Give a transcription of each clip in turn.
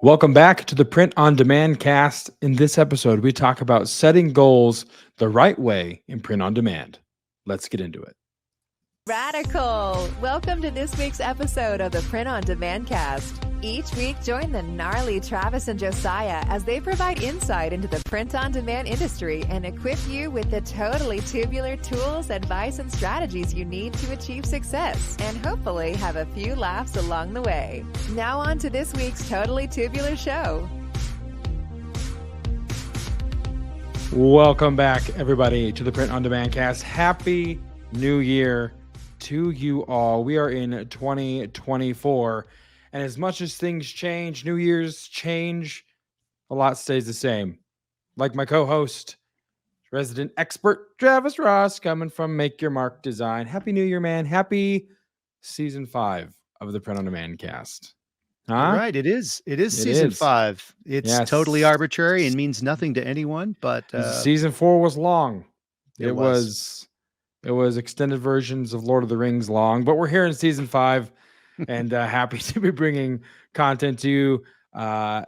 Welcome back to the Print on Demand cast. In this episode, we talk about setting goals the right way in print on demand. Let's get into it. Radical! Welcome to this week's episode of the Print on Demand cast. Each week, join the gnarly Travis and Josiah as they provide insight into the print on demand industry and equip you with the totally tubular tools, advice, and strategies you need to achieve success and hopefully have a few laughs along the way. Now on to this week's Totally Tubular show. Welcome back, everybody, to the Print on Demand cast. Happy New Year to you all. We are in 2024, and as much as things change, New Year's change, a lot stays the same. Like my co-host, resident expert Travis Ross, coming from Make Your Mark Design. Happy New Year, man. Happy season 5 of the Print on Demand cast. Huh? Right, it is season 5. It's totally arbitrary and means nothing to anyone, but season 4 was long. It was extended versions of Lord of the Rings long, but we're here in season 5 and happy to be bringing content to you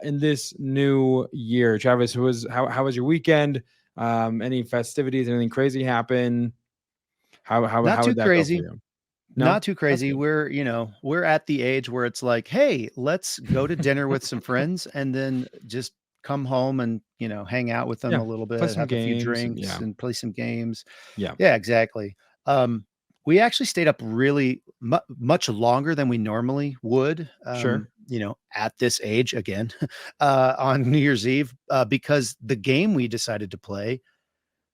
in this new year. Travis, how was your weekend? Any festivities? Anything crazy happen? How Not would too that crazy. go for you? No? Not too crazy. We're at the age where it's like, hey, let's go to dinner with some friends and then just come home and hang out with them a little bit, have a few drinks and play some games. Yeah, exactly. We actually stayed up really much longer than we normally would. Sure. At this age again, on New Year's Eve, because the game we decided to play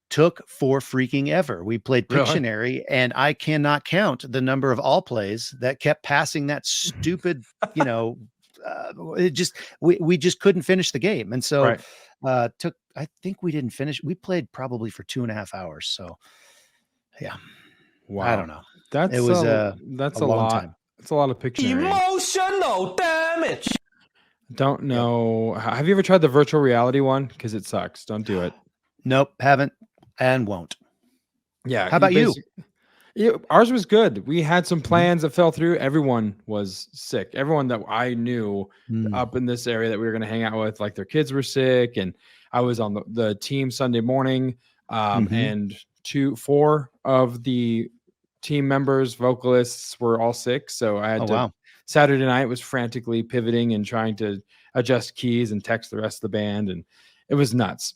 took for freaking ever. We played Pictionary, and I cannot count the number of all plays that kept passing that stupid, we just couldn't finish the game. And so I think we didn't finish. We played probably for 2.5 hours. So yeah. Wow. I don't know. That's a long lot. Time. It's a lot of Pictionary. Emotional damage. Don't know. Yeah. Have you ever tried the virtual reality one? Because it sucks. Don't do it. Nope. Haven't and won't. Yeah. How about you? Ours was good. We had some plans that fell through. Everyone was sick. Everyone that I knew up in this area that we were going to hang out with, like their kids were sick. And I was on the team Sunday morning. And 4 of the team members, vocalists, were all sick. So I had Saturday night was frantically pivoting and trying to adjust keys and text the rest of the band. And it was nuts.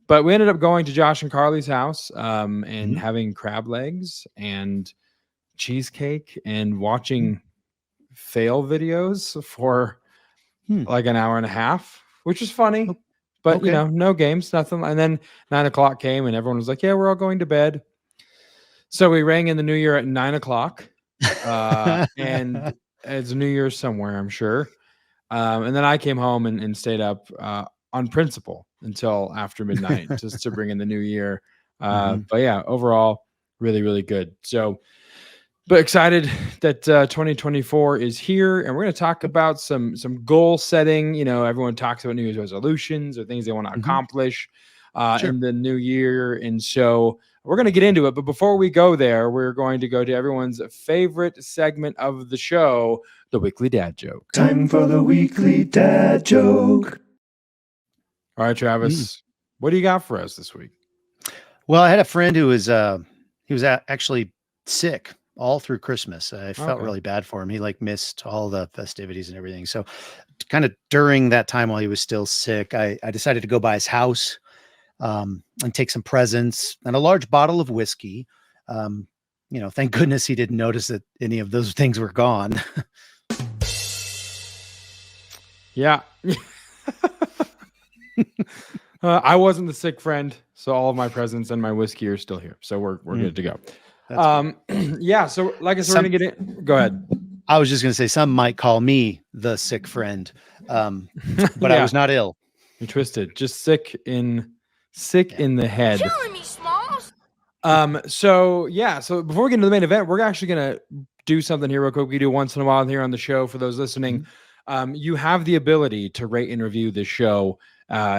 But we ended up going to Josh and Carly's house and having crab legs and cheesecake and watching fail videos for like an hour and a half, which was funny. But, no games, nothing. And then 9 o'clock came and everyone was like, yeah, we're all going to bed. So we rang in the new year at 9 o'clock. And it's New Year's somewhere, I'm sure. And then I came home and stayed up on principle until after midnight just to bring in the new year. But yeah, overall, really, really good. So, but excited that 2024 is here, and we're going to talk about some goal setting. Everyone talks about New Year's resolutions or things they want to accomplish in the new year. And so we're going to get into it. But before we go there, we're going to go to everyone's favorite segment of the show, the Weekly Dad Joke. Time for the Weekly Dad Joke. All right, Travis, what do you got for us this week? Well, I had a friend who was actually sick all through Christmas. I felt really bad for him. He missed all the festivities and everything. So kind of during that time while he was still sick, I decided to go by his house and take some presents and a large bottle of whiskey. Thank goodness he didn't notice that any of those things were gone. Yeah. I wasn't the sick friend, so all of my presents and my whiskey are still here. So we're good to go. Yeah. So like I said, we're gonna get in. Go ahead. I was just gonna say some might call me the sick friend, but I was not ill. You're twisted, just sick in the head. Killing me, Smalls. So before we get into the main event, we're actually gonna do something here real quick. We do once in a while here on the show for those listening. You have the ability to rate and review this show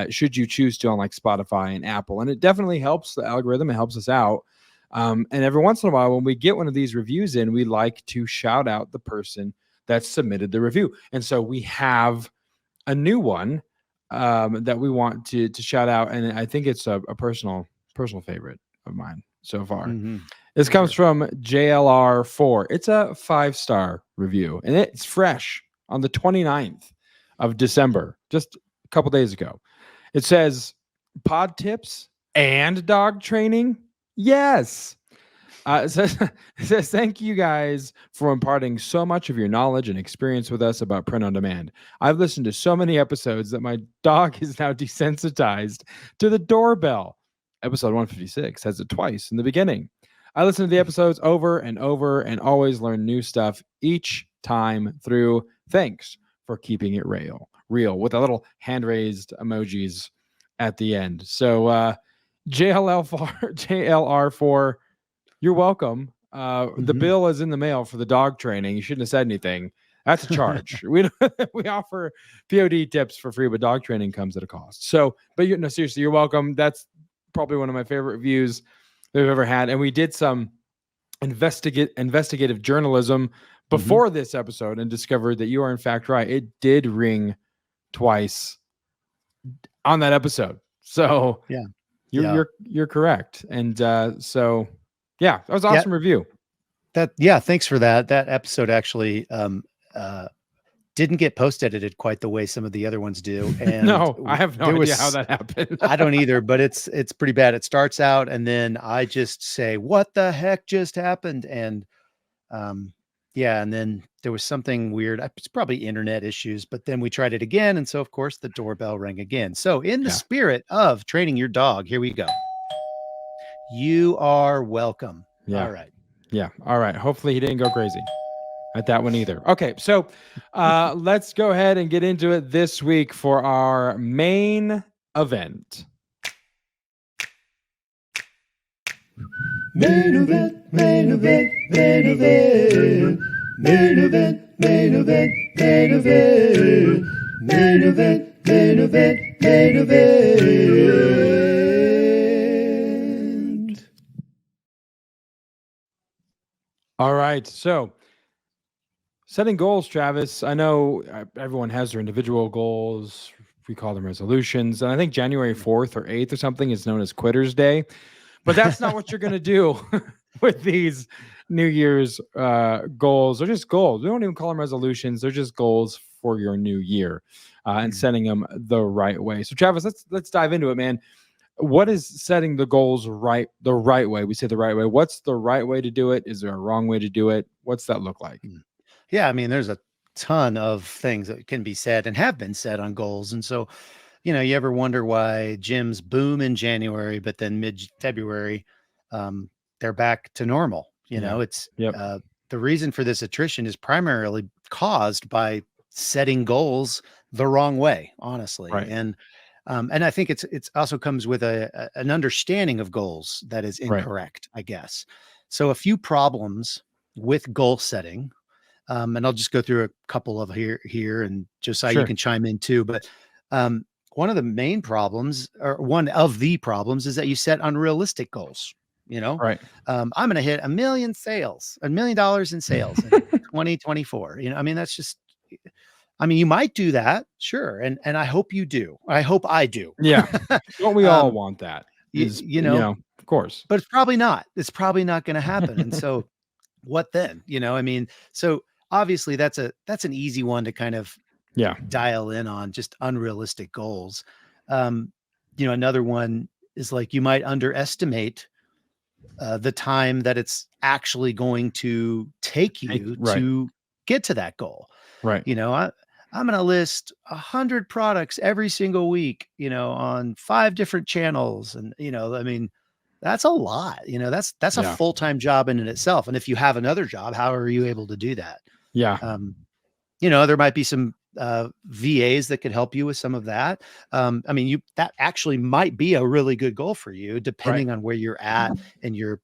should you choose to on like Spotify and Apple. And it definitely helps the algorithm. It helps us out. And every once in a while, when we get one of these reviews in, we like to shout out the person that submitted the review. And so we have a new one that we want to shout out, and I think it's a personal favorite of mine so far. This comes from JLR4. It's a 5-star review, and it's fresh on the 29th of December, just a couple days ago. It says, pod tips and dog training? Yes. It says, thank you guys for imparting so much of your knowledge and experience with us about print on demand. I've listened to so many episodes that my dog is now desensitized to the doorbell. Episode 156 has it twice in the beginning. I listen to the episodes over and over and always learn new stuff each time through. Thanks for keeping it real with a little hand raised emojis at the end. So JLR4, you're welcome. The bill is in the mail for the dog training. You shouldn't have said anything. That's a charge. we offer POD tips for free, but dog training comes at a cost. So, but seriously, you're welcome. That's probably one of my favorite reviews that we've ever had. And we did some investigative journalism before this episode and discovered that you are in fact right. It did ring twice on that episode. So yeah, you're correct. And so yeah, that was an awesome review. Thanks for that. That episode actually didn't get post-edited quite the way some of the other ones do. And no, I have no idea how that happened. I don't either, but it's pretty bad. It starts out and then I just say, what the heck just happened? And and then there was something weird. It's probably internet issues, but then we tried it again. And so of course the doorbell rang again. So in the spirit of training your dog, here we go. You are welcome. Yeah. All right. Yeah. All right. Hopefully he didn't go crazy at that one either. Okay. So let's go ahead and get into it this week for our main event. Main event, main event, main event, main event, main event, main event, main event, main event, main event. All right. So setting goals, Travis. I know everyone has their individual goals. We call them resolutions. And I think January 4th or 8th or something is known as Quitter's Day. But that's not what you're going to do with these New Year's goals. They're just goals. We don't even call them resolutions. They're just goals for your new year and setting them the right way. So, Travis, let's dive into it, man. What is setting the goals the right way? We say the right way. What's the right way to do it? Is there a wrong way to do it? What's that look like? Yeah, I mean, there's a ton of things that can be said and have been said on goals. And so, you ever wonder why gyms boom in January, but then mid-February, they're back to normal. It's the reason for this attrition is primarily caused by setting goals the wrong way, honestly. Right. And I think it's also comes with an understanding of goals that is incorrect, I guess. So a few problems with goal setting, and I'll just go through a couple of here, and Josiah, you can chime in too. But one of the main problems, or one of the problems, is that you set unrealistic goals. Right. I'm going to hit $1 million in sales in 2024. I mean, that's just. I mean, you might do that, sure, and I hope you do. I hope I do. Yeah, don't we all want that? Of course, but it's probably not. It's probably not going to happen. And so, what then? I mean, so obviously that's an easy one to kind of dial in on, just unrealistic goals. Another one is like you might underestimate the time that it's actually going to take you to get to that goal. Right. I'm going to list 100 products every single week, on 5 different channels. And, I mean, that's a lot, that's a full-time job in itself. And if you have another job, how are you able to do that? Yeah. There might be some VAs that could help you with some of that. I mean, that actually might be a really good goal for you, depending on where you're at in your,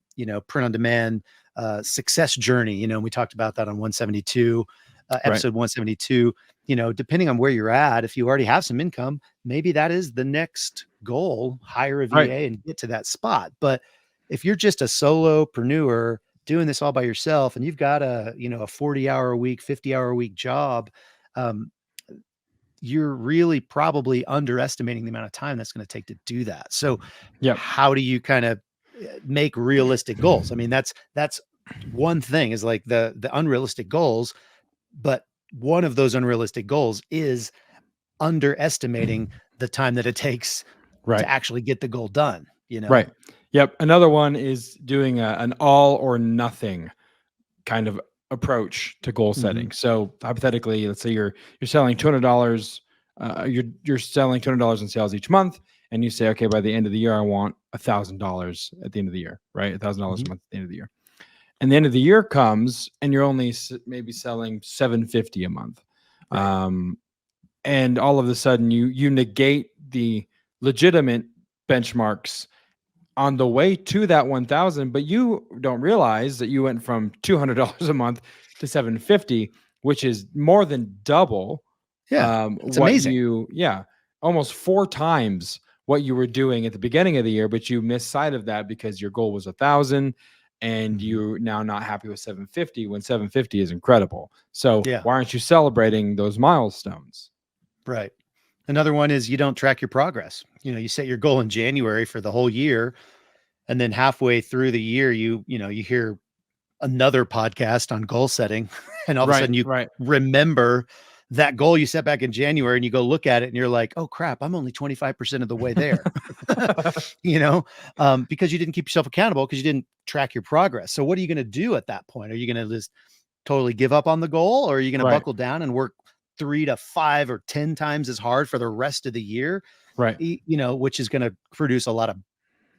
print on demand success journey. We talked about that on 172. Episode 172, depending on where you're at, if you already have some income, maybe that is the next goal, hire a VA and get to that spot. But if you're just a solopreneur doing this all by yourself and you've got a 40-hour a week, 50-hour a week job, you're really probably underestimating the amount of time that's going to take to do that. So Yep. how do you kind of make realistic goals? I mean, that's one thing, is like the unrealistic goals, but one of those unrealistic goals is underestimating the time that it takes to actually get the goal done, Right. Yep. Another one is doing an all or nothing kind of approach to goal setting. So hypothetically, let's say you're selling $200, you're selling $200 in sales each month, and you say, okay, by the end of the year, I want $1,000 at the end of the year, right? $1,000 a month at the end of the year. And the end of the year comes, and you're only maybe selling $750 a month. And all of a sudden you negate the legitimate benchmarks on the way to that 1,000, but you don't realize that you went from $200 a month to $750, which is more than double. It's what amazing. Almost 4 times what you were doing at the beginning of the year, but you missed sight of that because your goal was 1,000, and you're now not happy with 750 when 750 is incredible. So why aren't you celebrating those milestones? Right. Another one is you don't track your progress. You set your goal in January for the whole year, and then halfway through the year, you hear another podcast on goal setting, and all of a sudden you remember that goal you set back in January, and you go look at it and you're like, oh crap, I'm only 25% of the way there. Because you didn't keep yourself accountable, because you didn't track your progress. So what are you going to do at that point? Are you going to just totally give up on the goal, or are you going to buckle down and work 3 to 5 or 10 times as hard for the rest of the year? Which is going to produce a lot of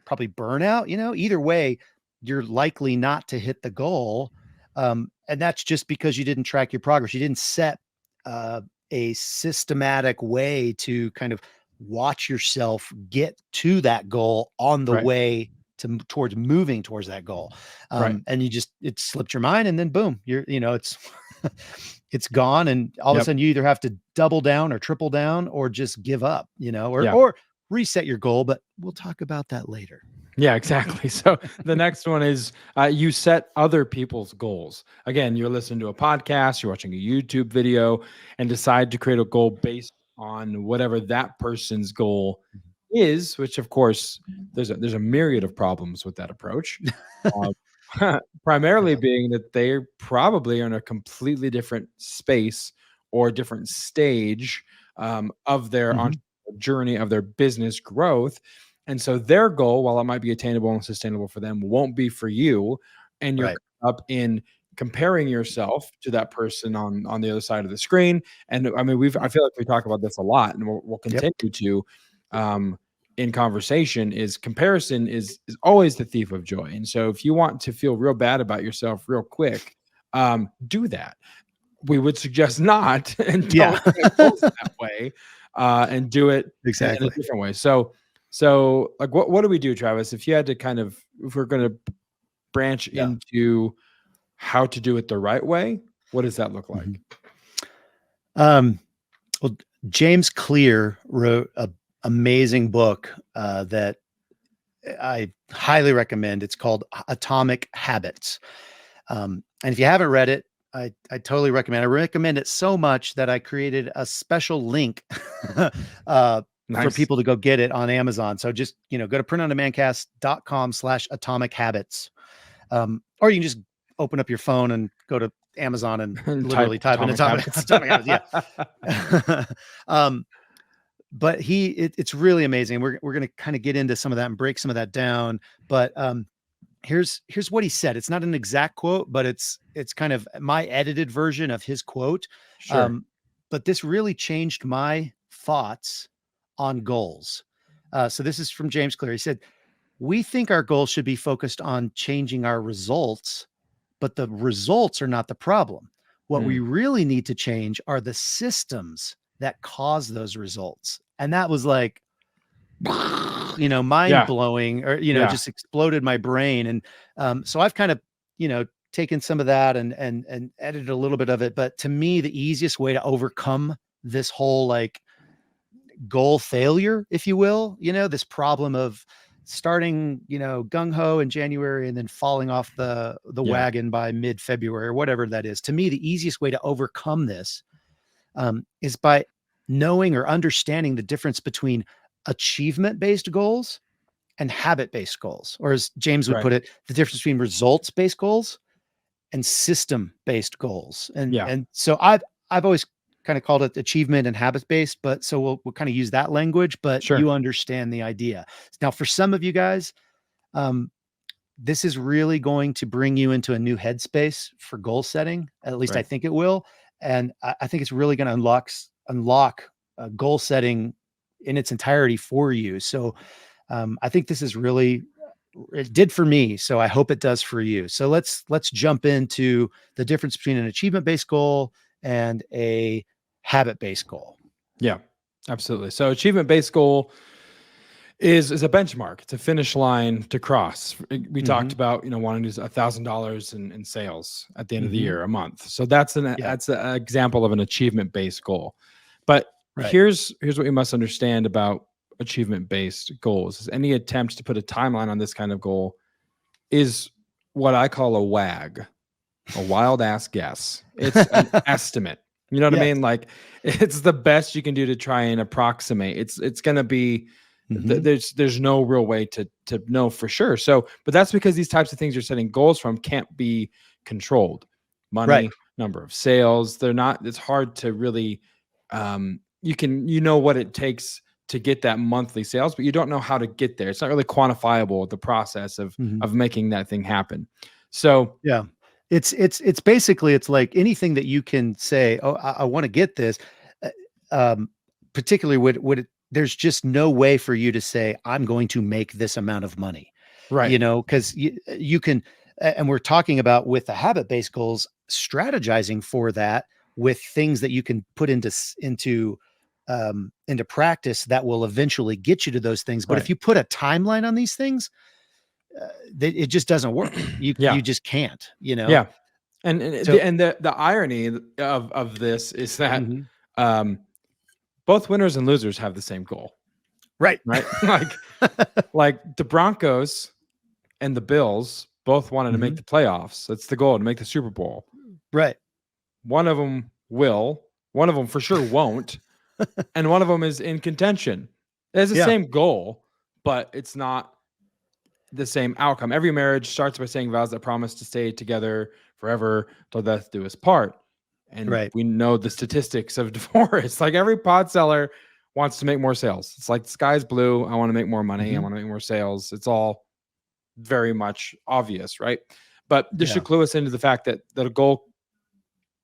probably burnout. Either way, you're likely not to hit the goal. And that's just because you didn't track your progress. You didn't set a systematic way to kind of watch yourself get to that goal on the way towards moving towards that goal. And it slipped your mind, and then boom, it's it's gone. And all of a sudden you either have to double down or triple down, or just give up, or reset your goal. But we'll talk about that later. Yeah, exactly. So the next one is you set other people's goals. Again, you're listening to a podcast, you're watching a YouTube video, and decide to create a goal based on whatever that person's goal is, which of course there's a myriad of problems with that approach. Primarily being that they probably are in a completely different space or different stage of their journey, of their business growth. And so their goal, while it might be attainable and sustainable for them, won't be for you. And you're up in comparing yourself to that person on the other side of the screen. And I mean, I feel like we talk about this a lot, and we'll continue to in conversation. Is comparison is always the thief of joy. And so if you want to feel real bad about yourself real quick, do that. We would suggest not, and don't go that way, and do it in a different way. So like, what do we do, Travis? If you had to if we're going to branch into how to do it the right way, what does that look like? Well, James Clear wrote an amazing book that I highly recommend. It's called Atomic Habits. And if you haven't read it, I totally recommend. I recommend it so much that I created a special link for people to go get it on Amazon. So just, go to printondemandcast.com/atomic habits. Or you can just open up your phone and go to Amazon and literally type in atomic habits. Yeah. But it's really amazing. We're going to kind of get into some of that and break some of that down. But here's what he said. It's not an exact quote, but it's kind of my edited version of his quote. Sure. But this really changed my thoughts on goals. So this is from James Clear. He said, "We think our goals should be focused on changing our results, but the results are not the problem. What we really need to change are the systems that cause those results." And that was like, mind blowing, or, just exploded my brain. And so I've kind of, taken some of that and edited a little bit of it. But to me, the easiest way to overcome this whole like goal failure, if you will, this problem of starting, gung-ho in January and then falling off the wagon by mid-February or whatever that is. To me, the easiest way to overcome this is by knowing or understanding the difference between achievement-based goals and habit-based goals, or as James would put it, the difference between results-based goals and system-based goals. And so I've always kind of called it achievement and habit-based, but so we'll kind of use that language, but you understand the idea. Now, for some of you guys, this is really going to bring you into a new headspace for goal setting. At least I think it will. And I think it's really going to unlock goal setting in its entirety for you. So I think this is really, it did for me. So I hope it does for you. So let's jump into the difference between an achievement-based goal and a habit-based goal. Yeah, absolutely. So achievement-based goal is a benchmark. It's a finish line to cross. We talked about, wanting to do $1,000 in sales at the end of the year, a month. So that's an example of an achievement-based goal. But here's what you must understand about achievement-based goals: is any attempt to put a timeline on this kind of goal is what I call a WAG, a wild ass guess. It's an estimate. You know what I mean? Like, it's the best you can do to try and approximate. It's going to be, there's no real way to know for sure. So, but that's because these types of things you're setting goals from can't be controlled. Money, number of sales, they're not, it's hard to really, you know what it takes to get that monthly sales, but you don't know how to get there. It's not really quantifiable, the process of making that thing happen. So it's basically, it's like anything that you can say, oh, I want to get this, particularly there's just no way for you to say, I'm going to make this amount of money, because you can, and we're talking about with the habit-based goals, strategizing for that with things that you can put into practice that will eventually get you to those things. But if you put a timeline on these things, it just doesn't work. You just can't, Yeah. And the irony of this is that both winners and losers have the same goal. Right. Like the Broncos and the Bills both wanted to make the playoffs. That's the goal, to make the Super Bowl. Right. One of them will, one of them for sure won't, and one of them is in contention. It has the same goal, but it's not the same outcome. Every marriage starts by saying vows that promise to stay together forever till death do us part. And we know the statistics of divorce. Like, every pod seller wants to make more sales. It's like the sky's blue. I want to make more money. I want to make more sales. It's all very much obvious, right? But this should clue us into the fact that a goal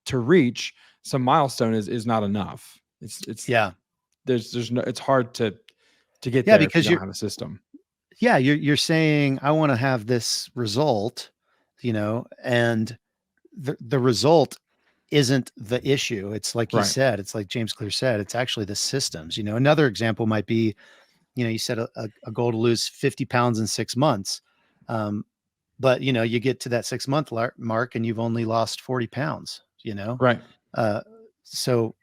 to reach some milestone is not enough. There's no, it's hard to get there because you don't have a system. Yeah, you're saying, I want to have this result, and the result isn't the issue. It's like you said, it's like James Clear said, it's actually the systems. Another example might be, you set a goal to lose 50 pounds in 6 months. But you get to that 6 month mark and you've only lost 40 pounds, Right. So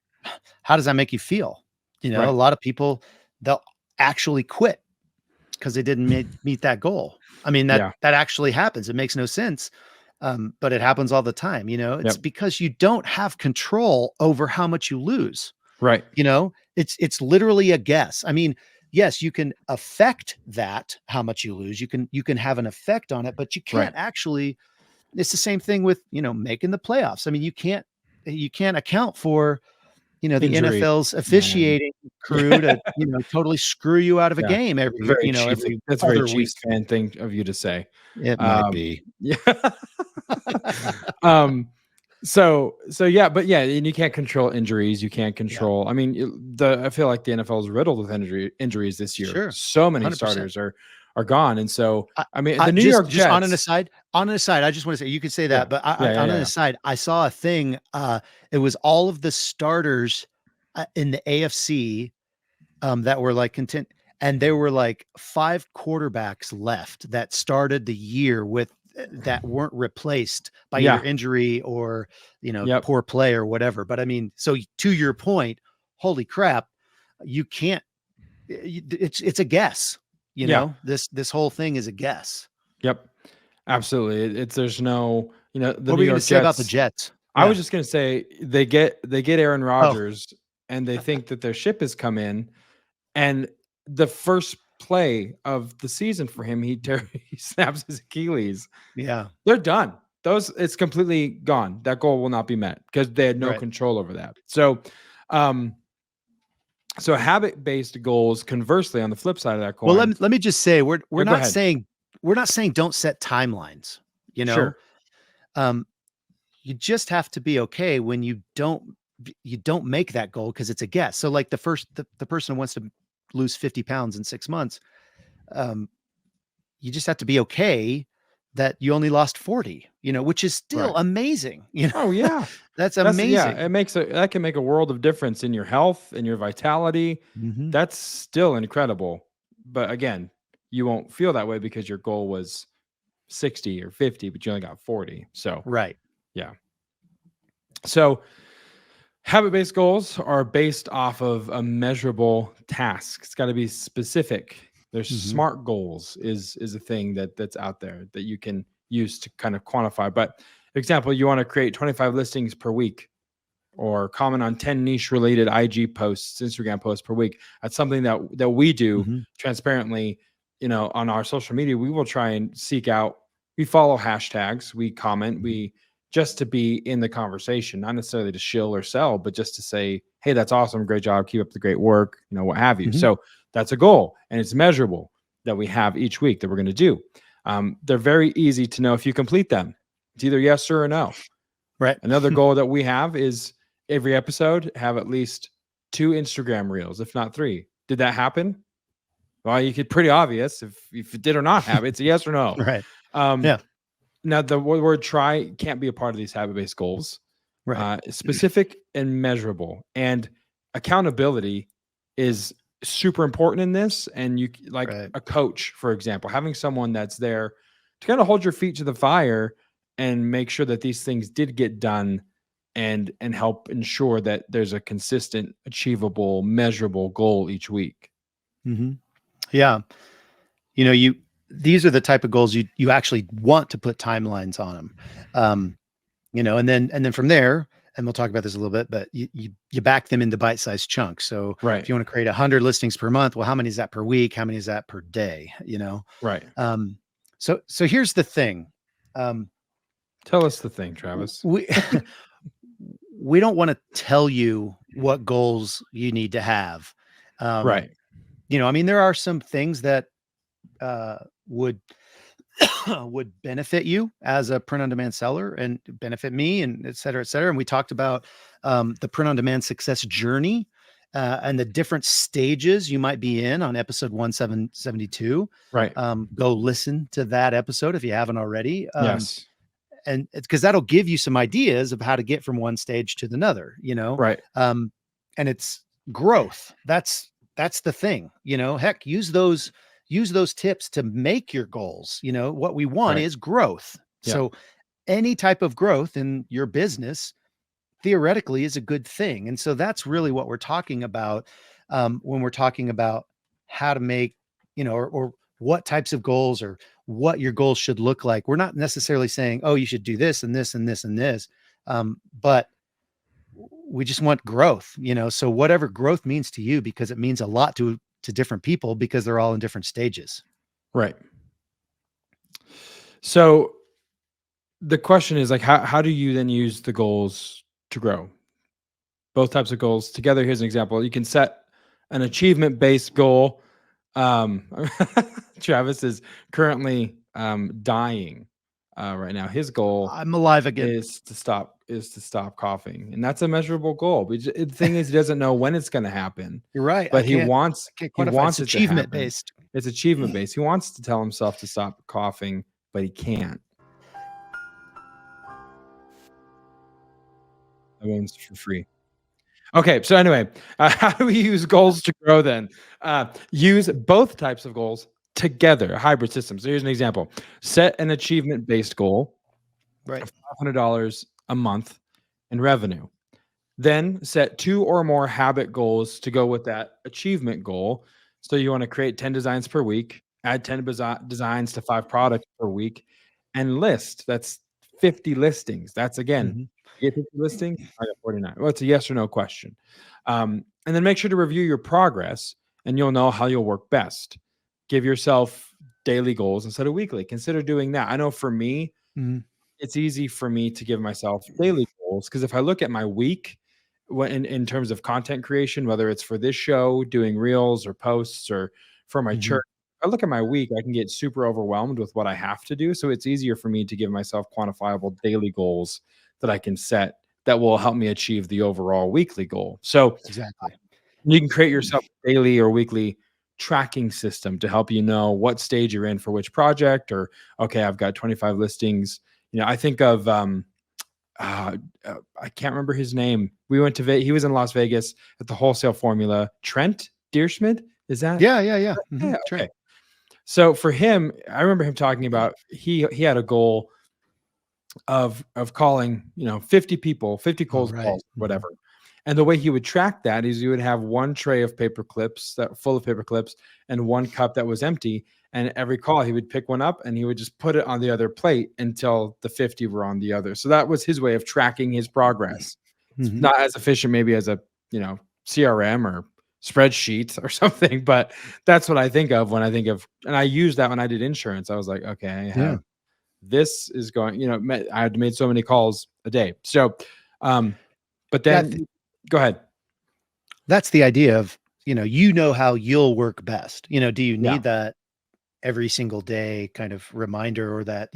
how does that make you feel? A lot of people, they'll actually quit because they didn't meet that goal. I mean, that actually happens. It makes no sense. But it happens all the time. It's because you don't have control over how much you lose. Right. It's literally a guess. I mean, yes, you can affect that, how much you lose. You can have an effect on it, but you can't actually, it's the same thing with, making the playoffs. I mean, you can't account for, the Injury. NFL's officiating crew to, totally screw you out of a game every that's a very Chiefs fan thing of you to say. It might be. Yeah. So yeah, but and you can't control injuries. You can't control. I mean, I feel like the NFL is riddled with injuries this year. Sure. So many 100%. Starters are gone, and so I mean, the New York Jets. On an aside, I just want to say, you could say that, but on an aside, I saw a thing. It was all of the starters in the AFC that were like content, and there were like 5 quarterbacks left that started the year with that weren't replaced by either injury or poor play or whatever. But I mean, so to your point, holy crap, you can't. It's a guess. This whole thing is a guess. Yep, absolutely. There's no the what were you going to say about the Jets? I was just going to say they get Aaron Rodgers and they think that their ship has come in, and the first play of the season for him, he snaps his Achilles. Yeah. They're done. It's completely gone. That goal will not be met because they had no control over that. So, habit-based goals, conversely, on the flip side of that coin. Well, let me just say, we're not saying don't set timelines. Sure. You just have to be okay when you don't make that goal because it's a guess. So like the person who wants to lose 50 pounds in 6 months, you just have to be okay that you only lost 40, which is still amazing. Oh yeah. That's amazing. Yeah, that can make a world of difference in your health and your vitality. Mm-hmm. That's still incredible. But again, you won't feel that way because your goal was 60 or 50, but you only got 40. So yeah. So habit-based goals are based off of a measurable task. It's got to be specific. There's SMART goals is a thing that's out there that you can use to kind of quantify. But for example, you want to create 25 listings per week or comment on 10 niche related IG posts, Instagram posts per week. That's something that we do transparently, on our social media. We will try and seek out, we follow hashtags, we comment, we just to be in the conversation, not necessarily to shill or sell, but just to say, hey, that's awesome. Great job. Keep up the great work, what have you. So that's a goal, and it's measurable that we have each week that we're going to do. They're very easy to know if you complete them. It's either yes or no. Right. Another goal that we have is every episode have at least 2 Instagram reels, if not 3. Did that happen? Well, you could pretty obvious if it did or not happen. It's a yes or no. Right. Yeah. Now the word try can't be a part of these habit-based goals. Right. Specific and measurable, and accountability is super important in this. And you like a coach, for example, having someone that's there to kind of hold your feet to the fire and make sure that these things did get done and help ensure that there's a consistent, achievable, measurable goal each week. Yeah. These are the type of goals you actually want to put timelines on them. And then from there, and we'll talk about this a little bit, but you back them into bite-sized chunks. So if you want to create 100 listings per month, well, how many is that per week? How many is that per day? Right. So here's the thing. Tell us the thing, Travis. We don't want to tell you what goals you need to have. Right. There are some things that would benefit you as a print-on-demand seller and benefit me, and et cetera, et cetera. And we talked about the print-on-demand success journey and the different stages you might be in on episode 172. Right. Go listen to that episode if you haven't already. Yes. And it's because that'll give you some ideas of how to get from one stage to another, Right. And it's growth. That's the thing, heck, use those tips to make your goals. What we want is growth. Yeah. So any type of growth in your business theoretically is a good thing. And so that's really what we're talking about when we're talking about how to make, or what types of goals or what your goals should look like. We're not necessarily saying, oh, you should do this and this and this and this. But we just want growth, so whatever growth means to you, because it means a lot to different people because they're all in different stages. Right. So the question is like, how do you then use the goals to grow? Both types of goals together. Here's an example. You can set an achievement-based goal. Travis is currently dying right now. His goal, I'm alive again, is to stop coughing, and that's a measurable goal. But the thing is, he doesn't know when it's going to happen. You're right, but he wants it's achievement based. It's achievement based. He wants to tell himself to stop coughing, but he can't. That one's for free. Okay, so anyway, how do we use goals to grow then? Use both types of goals together, a hybrid system. So here's an example. Set an achievement-based goal of $500 a month in revenue. Then set 2 or more habit goals to go with that achievement goal. So you want to create 10 designs per week, add 10 designs to 5 products per week, and list. That's 50 listings. That's again, get 50 listings? I got 49. Well, it's a yes or no question. And then make sure to review your progress, and you'll know how you'll work best. Give yourself daily goals instead of weekly. Consider doing that. I know for me, it's easy for me to give myself daily goals, because if I look at my week, in terms of content creation, whether it's for this show, doing reels or posts, or for my church, I look at my week, I can get super overwhelmed with what I have to do. So it's easier for me to give myself quantifiable daily goals that I can set that will help me achieve the overall weekly goal. So Exactly. you can create yourself a daily or weekly tracking system to help you know what stage you're in for which project, or, okay, I've got 25 listings. I think of, I can't remember his name. We went to he was in Las Vegas at the wholesale formula. Trent Deerschmidt, is that? Yeah. Yeah, Okay. okay. So for him, I remember him talking about he had a goal of calling 50 people, 50 cold calls, whatever. And the way he would track that is you would have one tray of paper clips full of paper clips and one cup that was empty. And every call he would pick one up and he would just put it on the other plate until the 50 were on the other. So that was his way of tracking his progress. It's not as efficient maybe as a CRM or spreadsheet or something, but that's what I think of when I think of, and I used that when I did insurance. I was like, okay, this is going, I had made so many calls a day. So, but then go ahead. That's the idea of, how you'll work best. Do you need that every single day kind of reminder, or that,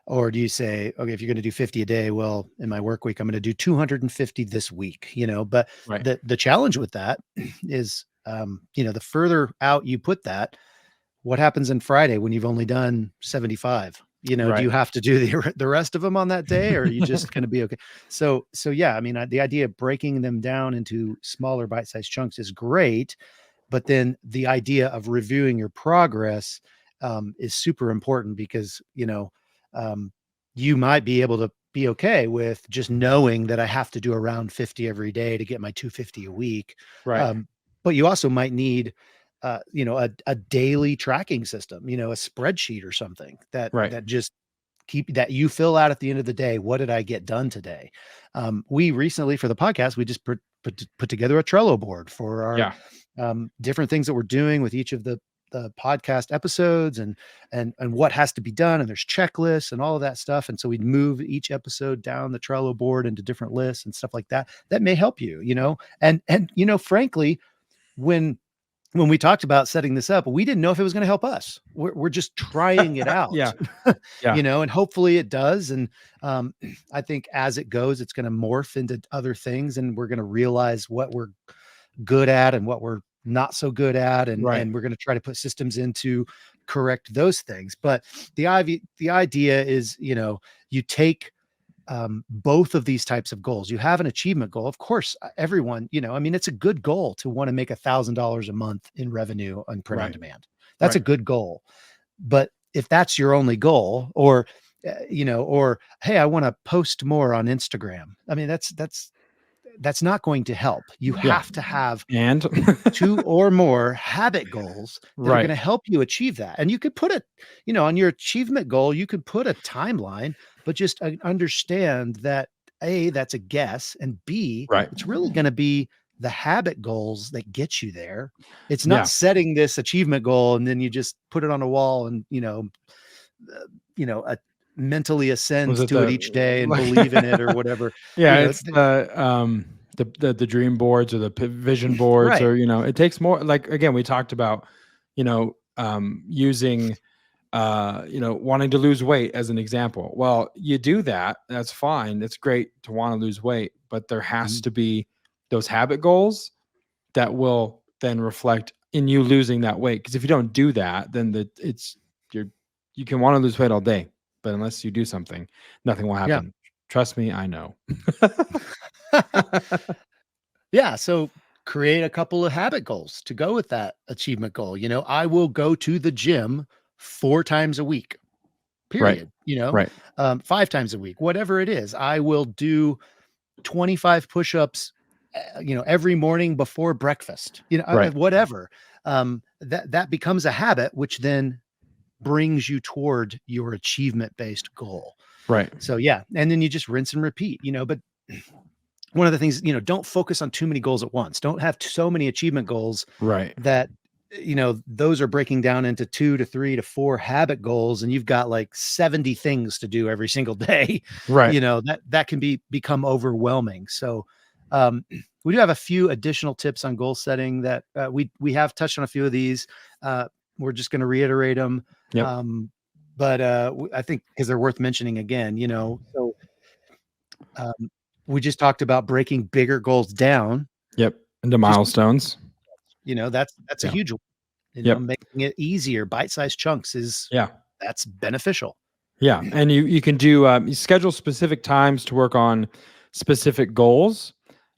or do you say, okay, if you're going to do 50 a day, well, in my work week, I'm going to do 250 this week, but the challenge with that is, the further out you put that, what happens on Friday when you've only done 75? Do you have to do the rest of them on that day, or are you just going to be okay? So yeah, I mean, the idea of breaking them down into smaller bite-sized chunks is great, but then the idea of reviewing your progress is super important, because, you might be able to be okay with just knowing that I have to do around 50 every day to get my 250 a week. Right. But you also might need a daily tracking system, a spreadsheet or something that just that you fill out at the end of the day. What did I get done today? We recently, for the podcast, we just put together a Trello board for our different things that we're doing with each of the podcast episodes, and what has to be done. And there's checklists and all of that stuff. And so we'd move each episode down the Trello board into different lists and stuff like that. That may help you, and frankly, when we talked about setting this up, we didn't know if it was going to help us. We're just trying it out, and hopefully it does. And I think as it goes, it's going to morph into other things, and we're going to realize what we're good at and what we're not so good at. And we're going to try to put systems in to correct those things. But the idea is, you take both of these types of goals. You have an achievement goal. Of course, everyone, it's a good goal to want to make $1,000 a month in revenue on print on demand. That's a good goal. But if that's your only goal, or, or, hey, I want to post more on Instagram. I mean, that's not going to help. You have to have two or more habit goals that are going to help you achieve that. And you could put it, on your achievement goal, you could put a timeline, but just understand that A, that's a guess, and B, it's really going to be the habit goals that get you there. It's not setting this achievement goal and then you just put it on a wall and, mentally ascend to it each day and believe in it or whatever. It's the dream boards or the vision boards, or, it takes more, like, again, we talked about, using, wanting to lose weight as an example. Well, you do that. That's fine. It's great to want to lose weight, but there has to be those habit goals that will then reflect in you losing that weight. Because if you don't do that, then you can want to lose weight all day, but unless you do something, nothing will happen. Trust me, I know. So create a couple of habit goals to go with that achievement goal. I will go to the gym 4 times a week, period. 5 times a week, whatever it is. I will do 25 push-ups, every morning before breakfast, whatever. That becomes a habit, which then brings you toward your achievement-based goal. Right. So yeah, and then you just rinse and repeat, but one of the things, don't focus on too many goals at once. Don't have so many achievement goals Right. that, those are breaking down into 2 to 3 to 4 habit goals. And you've got like 70 things to do every single day, Right. that can become overwhelming. So, we do have a few additional tips on goal setting that we have touched on a few of these. We're just going to reiterate them. Yep. But I think because they're worth mentioning again, so we just talked about breaking bigger goals down. Yep. Into milestones. That's a huge one. Yep. Making it easier, bite-sized chunks that's beneficial. Yeah. And you can do, you schedule specific times to work on specific goals.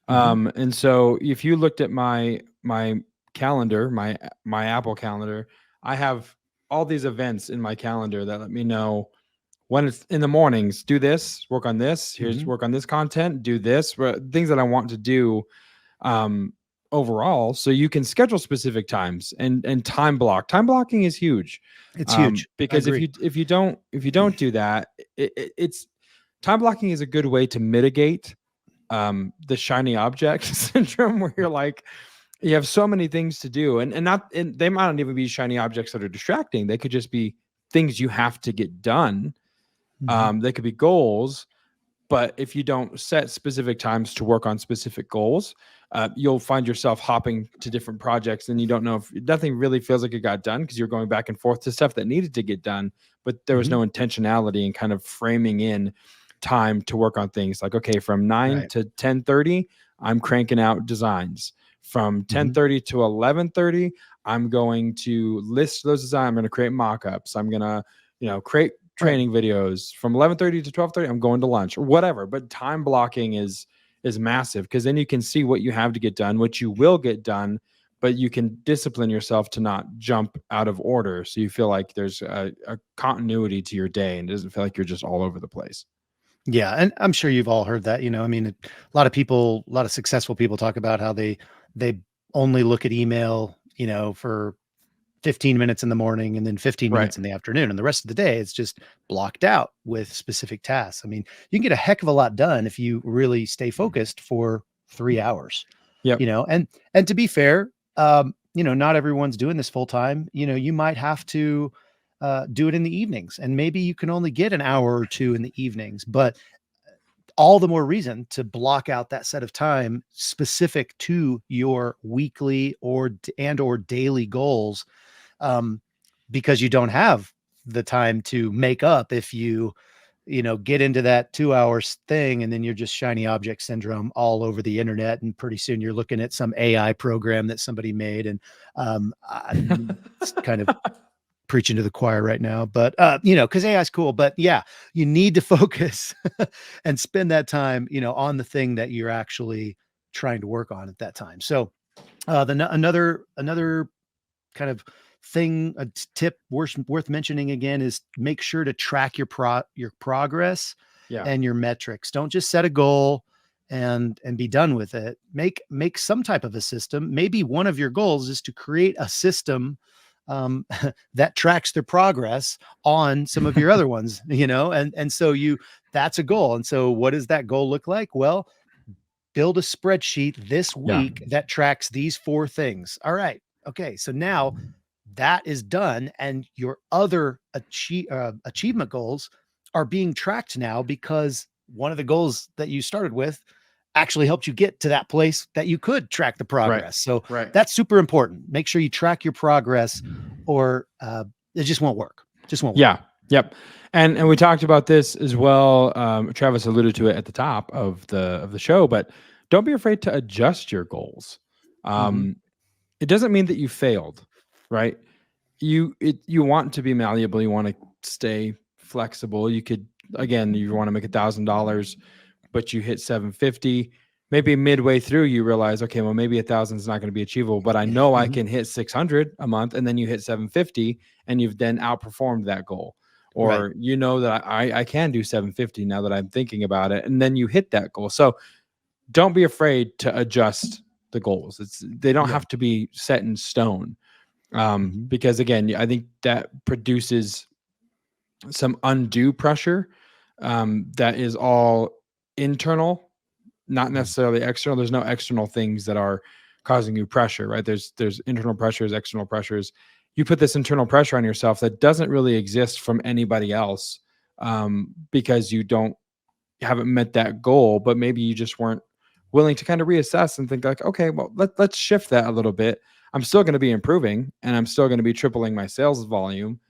And so if you looked at my calendar, my Apple calendar, I have all these events in my calendar that let me know when it's in the mornings, do this, work on this, here's work on this content, do this, things that I want to do overall. So you can schedule specific times and time block. Time blocking is huge. It's huge because if you don't do that, it's time blocking is a good way to mitigate the shiny object syndrome, where you're like, you have so many things to do, and they might not even be shiny objects that are distracting. They could just be things you have to get done. They could be goals, but if you don't set specific times to work on specific goals, you'll find yourself hopping to different projects, and you don't know if nothing really feels like it got done because you're going back and forth to stuff that needed to get done, but there was no intentionality in kind of framing in time to work on things. Like, okay, from 9 to 10:30, I'm cranking out designs. From 10:30 to 11:30, I'm going to list those designs. I'm going to create mock-ups. I'm going to, create training videos. From 11:30 to 12:30, I'm going to lunch or whatever. But time blocking is massive, because then you can see what you have to get done, what you will get done, but you can discipline yourself to not jump out of order. So you feel like there's a continuity to your day, and it doesn't feel like you're just all over the place. Yeah. And I'm sure you've all heard that, a lot of successful people talk about how they only look at email, for 15 minutes in the morning and then 15 minutes in the afternoon. And the rest of the day, it's just blocked out with specific tasks. You can get a heck of a lot done if you really stay focused for 3 hours, and to be fair, not everyone's doing this full time. You might have to do it in the evenings, and maybe you can only get an hour or two in the evenings, but all the more reason to block out that set of time specific to your weekly or daily goals, because you don't have the time to make up if you get into that 2 hours thing, and then you're just shiny object syndrome all over the internet. And pretty soon you're looking at some AI program that somebody made. And it's kind of preaching to the choir right now, but because AI is cool, but yeah, you need to focus and spend that time, on the thing that you're actually trying to work on at that time. So another kind of thing, a tip worth mentioning again, is make sure to track your progress and your metrics. Don't just set a goal and be done with it. Make some type of a system. Maybe one of your goals is to create a system that tracks their progress on some of your other ones, and so that's a goal. And so what does that goal look like? Well, build a spreadsheet this week that tracks these 4 things. All right. Okay. So now that is done, and your other achievement goals are being tracked now, because one of the goals that you started with actually helped you get to that place that you could track the progress. So that's super important. Make sure you track your progress, or it just won't work. Yeah. Yep. And we talked about this as well. Travis alluded to it at the top of the show, but don't be afraid to adjust your goals. It doesn't mean that you failed, right? You want to be malleable. You want to stay flexible. You could, again, you want to make $1,000, but you hit 750. Maybe midway through you realize, okay, well, maybe 1,000 is not going to be achievable, but I know I can hit 600 a month, and then you hit 750, and you've then outperformed that goal. Or that I can do 750 now that I'm thinking about it, and then you hit that goal. So don't be afraid to adjust the goals. They don't have to be set in stone, because again, I think that produces some undue pressure. that is all internal, not necessarily external. There's no external things that are causing you pressure, right? There's internal pressures, external pressures. You put this internal pressure on yourself that doesn't really exist from anybody else, because you haven't met that goal, but maybe you just weren't willing to kind of reassess and think like, okay, well, let's shift that a little bit. I'm still going to be improving, and I'm still going to be tripling my sales volume,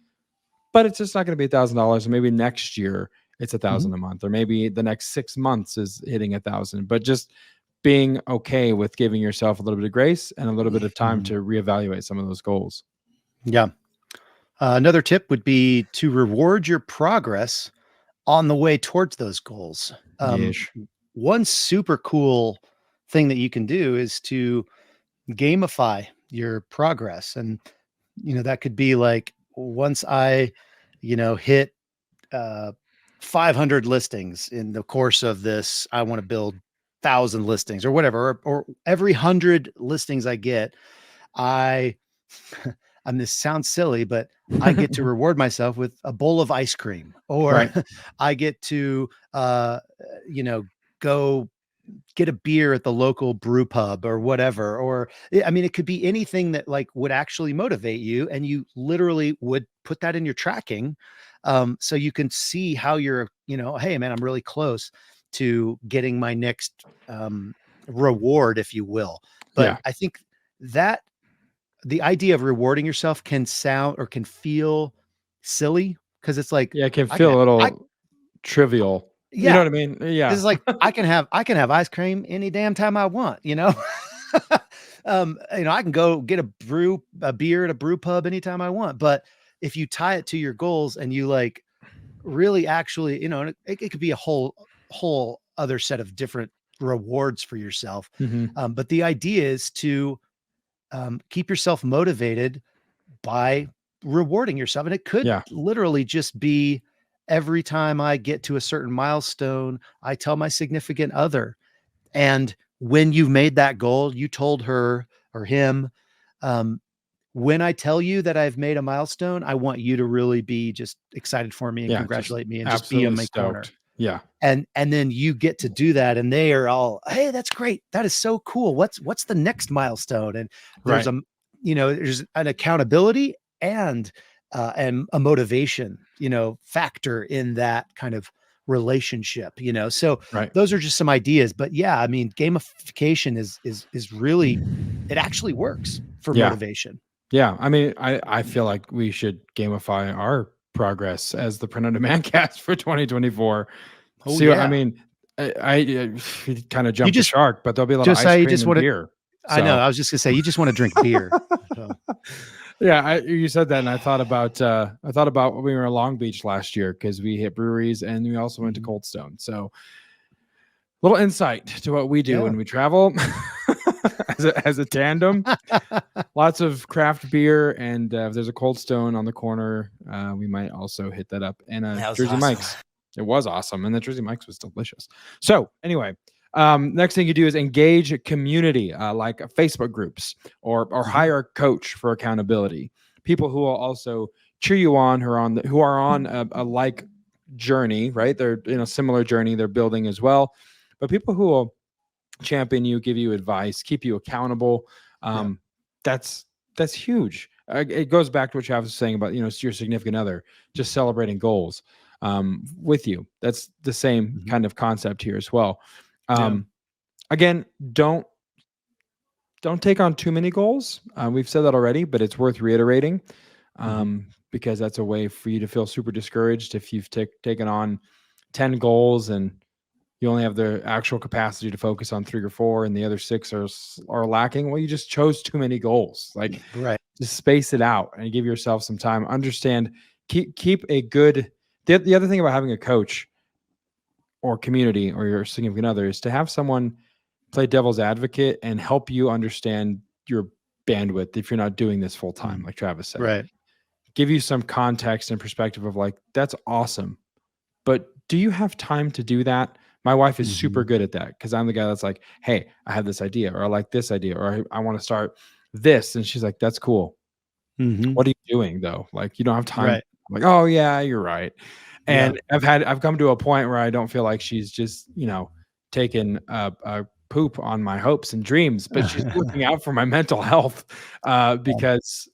but it's just not going to be $1,000. And maybe next year it's 1,000 a month, or maybe the next 6 months is hitting 1,000. But just being okay with giving yourself a little bit of grace and a little bit of time to reevaluate some of those goals. Yeah. Another tip would be to reward your progress on the way towards those goals. One super cool thing that you can do is to gamify your progress. And, that could be like, once I, hit 500 listings in the course of this, I want to build 1,000 listings or whatever, or every 100 listings I get, this sounds silly, but I get to reward myself with a bowl of ice cream, or I get to, go get a beer at the local brew pub or whatever. Or, I mean, it could be anything that like would actually motivate you, and you literally would put that in your tracking. So you can see how you're, hey man, I'm really close to getting my next, reward, if you will. But I think that the idea of rewarding yourself can sound or can feel silly, because it's like, it can feel a little trivial. You know what I mean? Yeah. It's like, I can have ice cream any damn time I want, I can go get a beer at a brew pub anytime I want. But if you tie it to your goals and you like really actually, it could be a whole other set of different rewards for yourself. But the idea is to keep yourself motivated by rewarding yourself. And it could literally just be, every time I get to a certain milestone, I tell my significant other. And when you've made that goal, you told her or him, when I tell you that I've made a milestone, I want you to really be just excited for me and congratulate me and just be in my corner. Yeah. And then you get to do that, and they are all, hey, that's great. That is so cool. What's the next milestone? And there's there's an accountability and a motivation, factor in that kind of relationship, so those are just some ideas. But yeah, I mean, gamification is really, it actually works for motivation. Yeah. I mean, I feel like we should gamify our progress as the Print on Demand cast for 2024. I mean, I kind of jumped the shark, but there'll be a lot of ice cream and beer. So. I know. I was just gonna say, you just want to drink beer. So. Yeah, you said that, and I thought about when we were in Long Beach last year, because we hit breweries and we also went to Cold Stone. So, little insight to what we do when we travel as a tandem. Lots of craft beer, and if there's a Cold Stone on the corner, we might also hit that up. And Jersey Mike's. It was awesome, and the Jersey Mike's was delicious. So anyway. Next thing you do is engage a community, like Facebook groups, or hire a coach for accountability. People who will also cheer you on, who are on a like journey, right? They're in a similar journey they're building as well. But people who will champion you, give you advice, keep you accountable. That's huge. It goes back to what Travis was saying about, your significant other, just celebrating goals with you. That's the same kind of concept here as well. Again, don't take on too many goals. We've said that already, but it's worth reiterating, because that's a way for you to feel super discouraged if you've taken on 10 goals and you only have the actual capacity to focus on 3 or 4, and the other 6 are lacking. Well, you just chose too many goals. Like, just space it out and give yourself some time. Understand, keep a good. The other thing about having a coach or community or your significant other is to have someone play devil's advocate and help you understand your bandwidth if you're not doing this full time, like Travis said. Give you some context and perspective of like, that's awesome, but do you have time to do that? My wife is super good at that, because I'm the guy that's like, hey, I have this idea, or I like this idea, or I want to start this. And she's like, that's cool. What are you doing though? Like, you don't have time. I'm like, oh yeah, you're right. And I've come to a point where I don't feel like she's just, taking a poop on my hopes and dreams, but she's looking out for my mental health because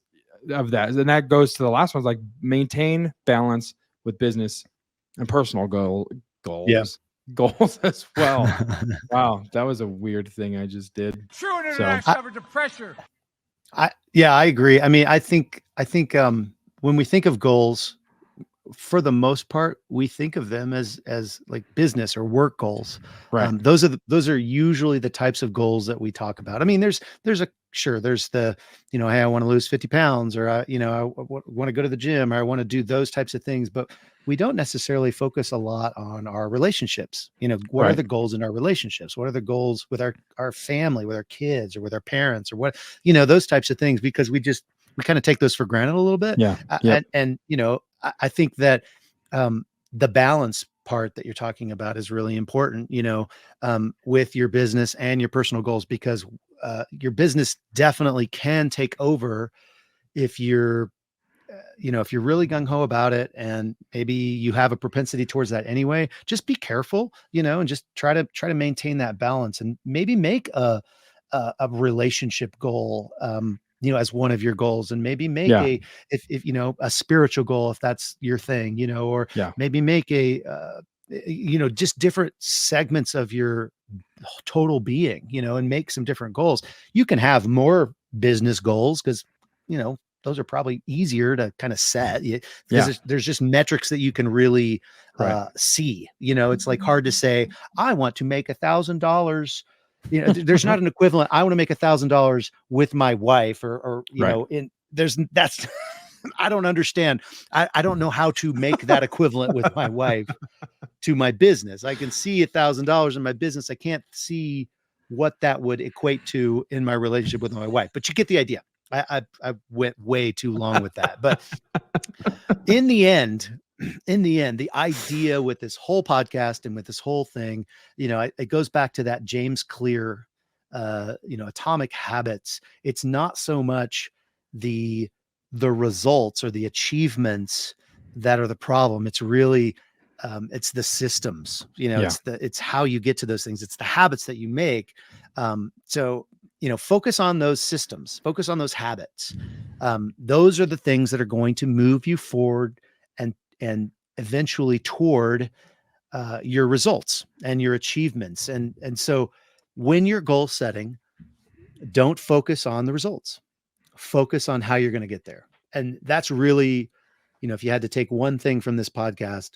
of that. And that goes to the last one, like maintain balance with business and personal goals as well. Wow, that was a weird thing I just did. True internet suffered the pressure. I agree. I mean, I think when we think of goals, for the most part, we think of them as like business or work goals. Right. Those are usually the types of goals that we talk about. I mean, there's the, hey, I want to lose 50 pounds, or I want to go to the gym, or I want to do those types of things, but we don't necessarily focus a lot on our relationships. What are the goals in our relationships? What are the goals with our family, with our kids, or with our parents, or what, those types of things, because we kind of take those for granted a little bit. Yeah. And I think that the balance part that you're talking about is really important, with your business and your personal goals, because your business definitely can take over if you're really gung-ho about it, and maybe you have a propensity towards that anyway. Just be careful, and just try to maintain that balance, and maybe make a relationship goal, as one of your goals, and maybe make a spiritual goal, if that's your thing, or maybe make just different segments of your total being, and make some different goals. You can have more business goals because, those are probably easier to kind of set, because there's just metrics that you can really see. It's like hard to say, I want to make $1,000. There's not an equivalent. I want to make $1,000 with my wife, or that's I don't understand. I don't know how to make that equivalent with my wife to my business. I can see $1,000 in my business. I can't see what that would equate to in my relationship with my wife, but you get the idea. I went way too long with that, but in the end, the idea with this whole podcast and with this whole thing, it goes back to that James Clear, Atomic Habits. It's not so much the results or the achievements that are the problem. It's really, it's the systems, it's how you get to those things. It's the habits that you make. So, focus on those systems, focus on those habits. Those are the things that are going to move you forward and eventually toward your results and your achievements. And so when you're goal setting, don't focus on the results, focus on how you're going to get there. And that's really, if you had to take one thing from this podcast,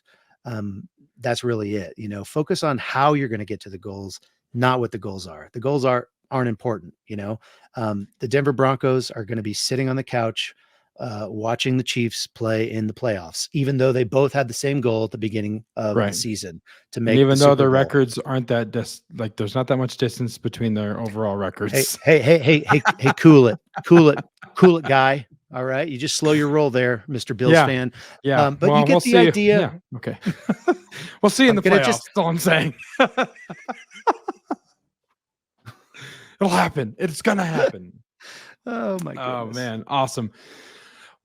that's really it. Focus on how you're going to get to the goals, not what the goals are. The goals aren't important. The Denver Broncos are going to be sitting on the couch, watching the Chiefs play in the playoffs, even though they both had the same goal at the beginning of the season to make. Even though their records aren't that there's not that much distance between their overall records. Hey, cool it, guy. All right, you just slow your roll there, Mr. Bills fan. Yeah, but you get the idea. Yeah. Okay, we'll see you in the playoffs. That's all I'm saying. It'll happen. It's gonna happen. Oh my goodness. Oh man, awesome.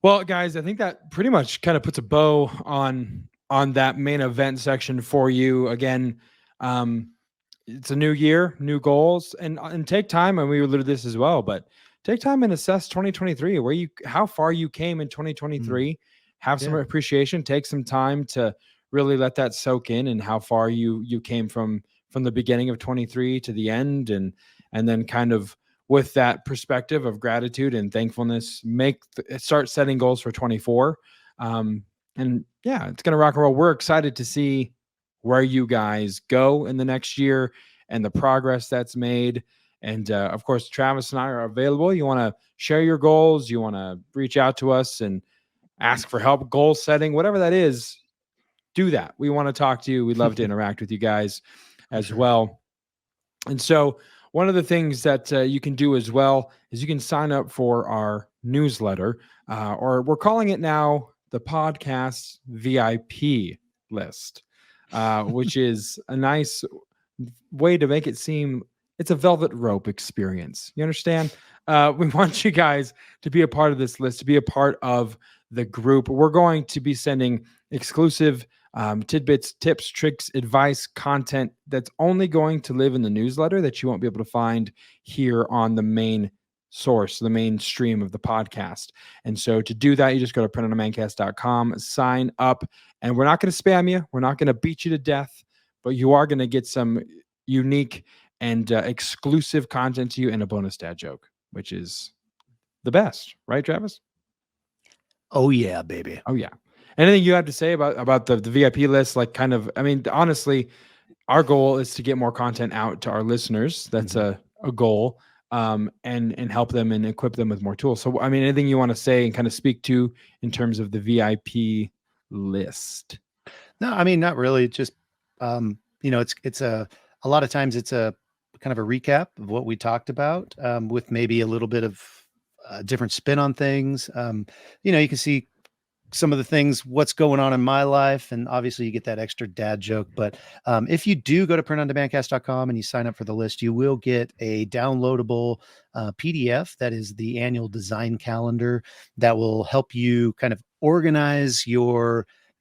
Well, guys, I think that pretty much kind of puts a bow on that main event section for you. Again, it's a new year, new goals, and take time. And we alluded to this as well, but take time and assess 2023, how far you came in 2023. Have some appreciation. Take some time to really let that soak in, and how far you came from the beginning of 23 to the end, and then kind of with that perspective of gratitude and thankfulness, start setting goals for 24. And it's going to rock and roll. We're excited to see where you guys go in the next year and the progress that's made. And of course, Travis and I are available. You want to share your goals, you want to reach out to us and ask for help, goal setting, whatever that is, do that. We want to talk to you. We'd love to interact with you guys as well. And so one of the things that you can do as well is you can sign up for our newsletter, or we're calling it now the podcast VIP list, which is a nice way to make it seem it's a velvet rope experience. You understand? We want you guys to be a part of this list, to be a part of the group. We're going to be sending exclusive tidbits, tips, tricks, advice, content that's only going to live in the newsletter that you won't be able to find here on the main source, the main stream of the podcast. And so to do that, you just go to printondemancast.com, sign up, and we're not going to spam you. We're not going to beat you to death, but you are going to get some unique and exclusive content to you and a bonus dad joke, which is the best, right, Travis? Oh yeah, baby. Oh yeah. Anything you have to say about the VIP list? Like, kind of, I mean, honestly, our goal is to get more content out to our listeners. That's a goal, and help them and equip them with more tools. So, I mean, anything you want to say and kind of speak to in terms of the VIP list? No, I mean, not really. Just, it's a lot of times it's a kind of a recap of what we talked about, with maybe a little bit of different spin on things. You can see some of the things, what's going on in my life. And obviously you get that extra dad joke. But if you do go to printondemancast.com and you sign up for the list, you will get a downloadable PDF that is the annual design calendar that will help you kind of organize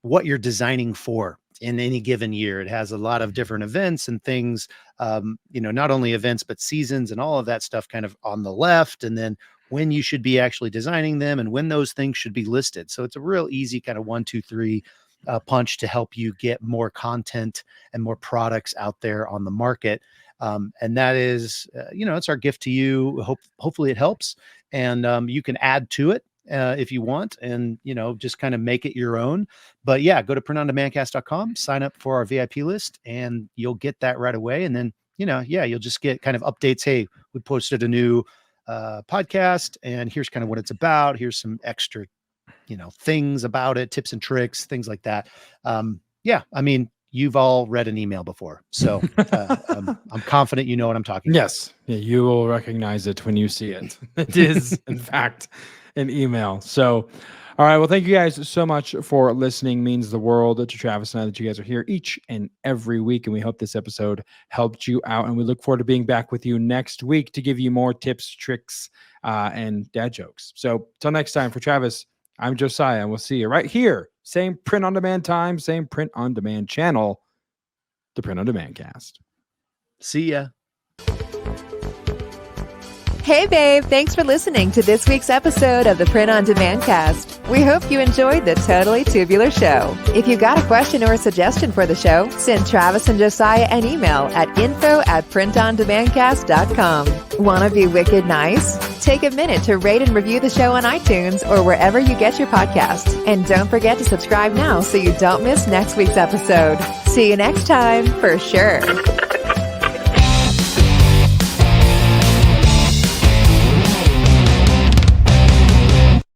what you're designing for in any given year. It has a lot of different events and things, not only events, but seasons and all of that stuff kind of on the left. And then when you should be actually designing them and when those things should be listed. So it's a real easy kind of 1, 2, 3 punch to help you get more content and more products out there on the market. And that is, it's our gift to you. Hopefully it helps. And you can add to it if you want, and, just kind of make it your own. But yeah, go to printondemancast.com, sign up for our VIP list, and you'll get that right away. And then, you'll just get kind of updates. Hey, we posted a new podcast, and here's kind of what it's about. Here's some extra, things about it, tips and tricks, things like that. I mean, you've all read an email before, so I'm confident you know what I'm talking about. Yes. Yeah, you will recognize it when you see it. It is, in fact, an email. So, all right. Well, thank you guys so much for listening. Means the world to Travis and I that you guys are here each and every week. And we hope this episode helped you out. And we look forward to being back with you next week to give you more tips, tricks, and dad jokes. So till next time, for Travis, I'm Josiah, and we'll see you right here. Same print on demand time, same print on demand channel, the Print on Demand Cast. See ya. Hey, babe, thanks for listening to this week's episode of the Print on Demand Cast. We hope you enjoyed the Totally Tubular Show. If you've got a question or a suggestion for the show, send Travis and Josiah an email at info@printondemandcast.com. Want to be wicked nice? Take a minute to rate and review the show on iTunes or wherever you get your podcasts. And don't forget to subscribe now so you don't miss next week's episode. See you next time, for sure.